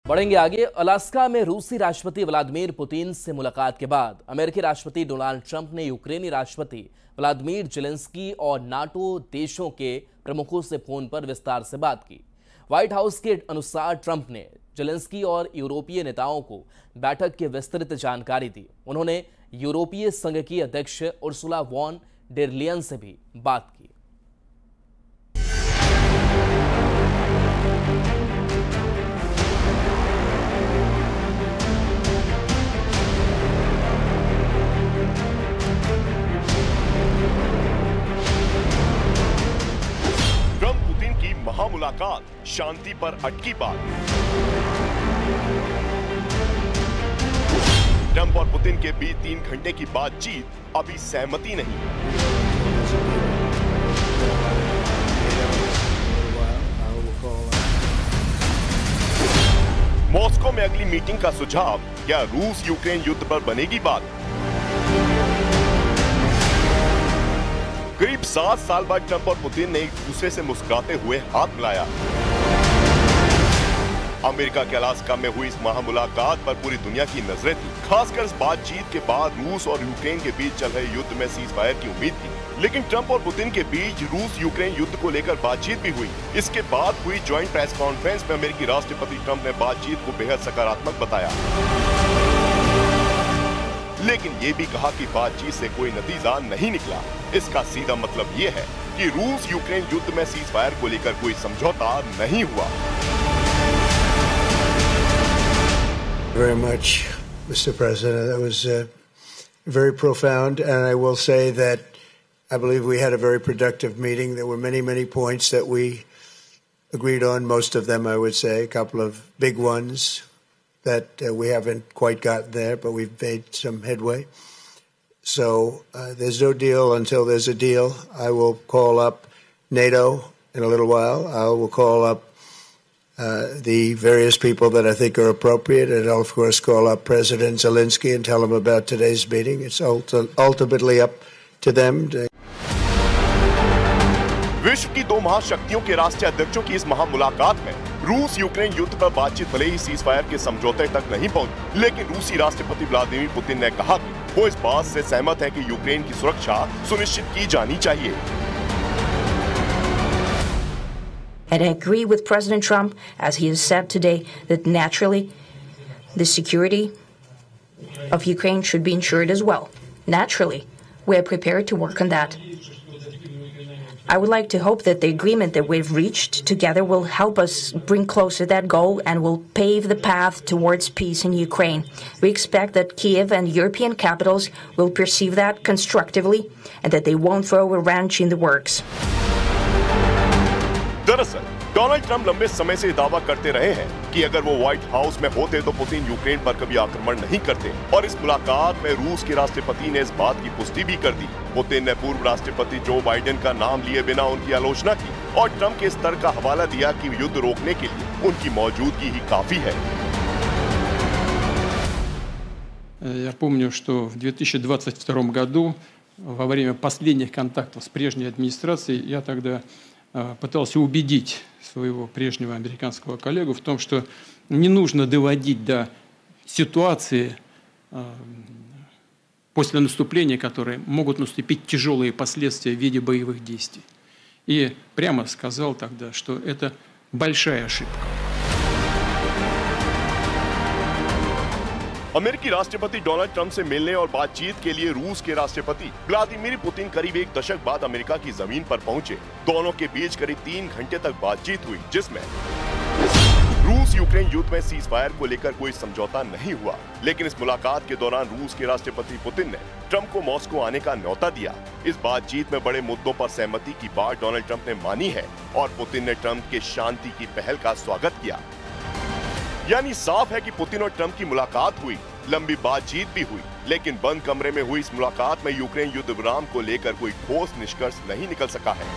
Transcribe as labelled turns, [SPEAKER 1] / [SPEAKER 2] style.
[SPEAKER 1] बढ़ेंगे आगे। अलास्का में रूसी राष्ट्रपति व्लादिमीर पुतिन से मुलाकात के बाद अमेरिकी राष्ट्रपति डोनाल्ड ट्रंप ने यूक्रेनी राष्ट्रपति व्लादिमीर जेलेंस्की और नाटो देशों के प्रमुखों से फोन पर विस्तार से बात की। व्हाइट हाउस के अनुसार ट्रंप ने जेलेंस्की और यूरोपीय नेताओं को बैठक की विस्तृत जानकारी दी। उन्होंने यूरोपीय संघ की अध्यक्ष उर्सुला वॉन डेर लियन से भी बात की।
[SPEAKER 2] मुलाकात, शांति पर अटकी बात। ट्रंप और पुतिन के बीच 3 घंटे की बातचीत, अभी सहमति नहीं। मॉस्को में अगली मीटिंग का सुझाव, क्या रूस यूक्रेन युद्ध पर बनेगी बात? करीब 7 साल बाद ट्रंप और पुतिन ने एक दूसरे से मुस्कुराते हुए हाथ मिलाया। अमेरिका के अलास्का में हुई इस महामुलाकात पर पूरी दुनिया की नजरें थी। खासकर इस बातचीत के बाद रूस और यूक्रेन के बीच चल रहे युद्ध में सीज फायर की उम्मीद थी। लेकिन ट्रंप और पुतिन के बीच रूस यूक्रेन युद्ध को लेकर बातचीत भी हुई। इसके बाद हुई ज्वाइंट प्रेस कॉन्फ्रेंस में अमेरिकी राष्ट्रपति ट्रंप ने बातचीत को बेहद सकारात्मक बताया, लेकिन ये भी कहा कि बातचीत से कोई नतीजा नहीं निकला। इसका सीधा मतलब ये है कि रूस यूक्रेन युद्ध में सीज फायर को लेकर कोई समझौता नहीं हुआ।
[SPEAKER 3] Very much, Mr. President. That was very profound, and I will say that I believe we had a very productive meeting. There were many points that we agreed on. Most of them, I would say, a couple of big ones that we haven't quite gotten there, but we've made some headway. So there's no deal until there's a deal. I will call up NATO in a little while. I will call up the various people that I think are appropriate, and I'll of course call up President Zelensky and tell him about today's meeting. It's ultimately up to them.
[SPEAKER 2] विश्व की 2 महाशक्तियों के राष्ट्रीय अध्यक्षों की इस महामुलाकात में रूस Ukraine युद्ध पर बातचीत भले ही सीज फायर के समझौते तक नहीं पहुंची, लेकिन रूसी राष्ट्रपति व्लादिमीर पुतिन ने कहा कि वो इस बात से सहमत है कि यूक्रेन की सुरक्षा सुनिश्चित की जानी चाहिए।
[SPEAKER 4] And I agree with President Trump, as he has said today, that naturally the security of Ukraine should be ensured as well. Naturally, we are prepared to work on that. I would like to hope that the agreement that we've reached together will help us bring closer that goal and will pave the path towards peace in Ukraine. We expect that Kiev and European capitals will perceive that constructively and that they won't throw a wrench in the works.
[SPEAKER 2] दरअसल Donald Trump लंबे समय से दावा करते रहे हैं कि अगर वो व्हाइट हाउस में होते तो पुतिन यूक्रेन पर कभी आक्रमण नहीं करते, और इस मुलाकात में रूस के राष्ट्रपति ने इस बात की पुष्टि भी कर दी। पुतिन ने पूर्व राष्ट्रपति जो बाइडेन का नाम लिए बिना उनकी आलोचना की और ट्रंप के स्तर का हवाला दिया कि युद्ध रोकने के लिए उनकी मौजूदगी ही काफी है।
[SPEAKER 5] Я помню, что в 2022 году во время последних контактов с прежней администрацией я тогда пытался убедить своего прежнего американского коллегу в том, что не нужно доводить до ситуации после наступления, которые могут наступить тяжелые последствия в виде боевых действий. И прямо сказал тогда, что это большая ошибка.
[SPEAKER 2] अमेरिकी राष्ट्रपति डोनाल्ड ट्रंप से मिलने और बातचीत के लिए रूस के राष्ट्रपति व्लादिमीर पुतिन करीब 1 दशक बाद अमेरिका की जमीन पर पहुंचे। दोनों के बीच करीब 3 घंटे तक बातचीत हुई, जिसमें रूस यूक्रेन युद्ध में सीज फायर को लेकर कोई समझौता नहीं हुआ। लेकिन इस मुलाकात के दौरान रूस के राष्ट्रपति पुतिन ने ट्रंप को मॉस्को आने का न्योता दिया। इस बातचीत में बड़े मुद्दों पर सहमति की बात डोनाल्ड ट्रंप ने मानी है और पुतिन ने ट्रंप के शांति की पहल का स्वागत किया। यानी साफ है कि पुतिन और ट्रंप की मुलाकात हुई, लंबी बातचीत भी हुई, लेकिन बंद कमरे में हुई इस मुलाकात में यूक्रेन युद्ध विराम को लेकर कोई ठोस निष्कर्ष नहीं निकल सका है।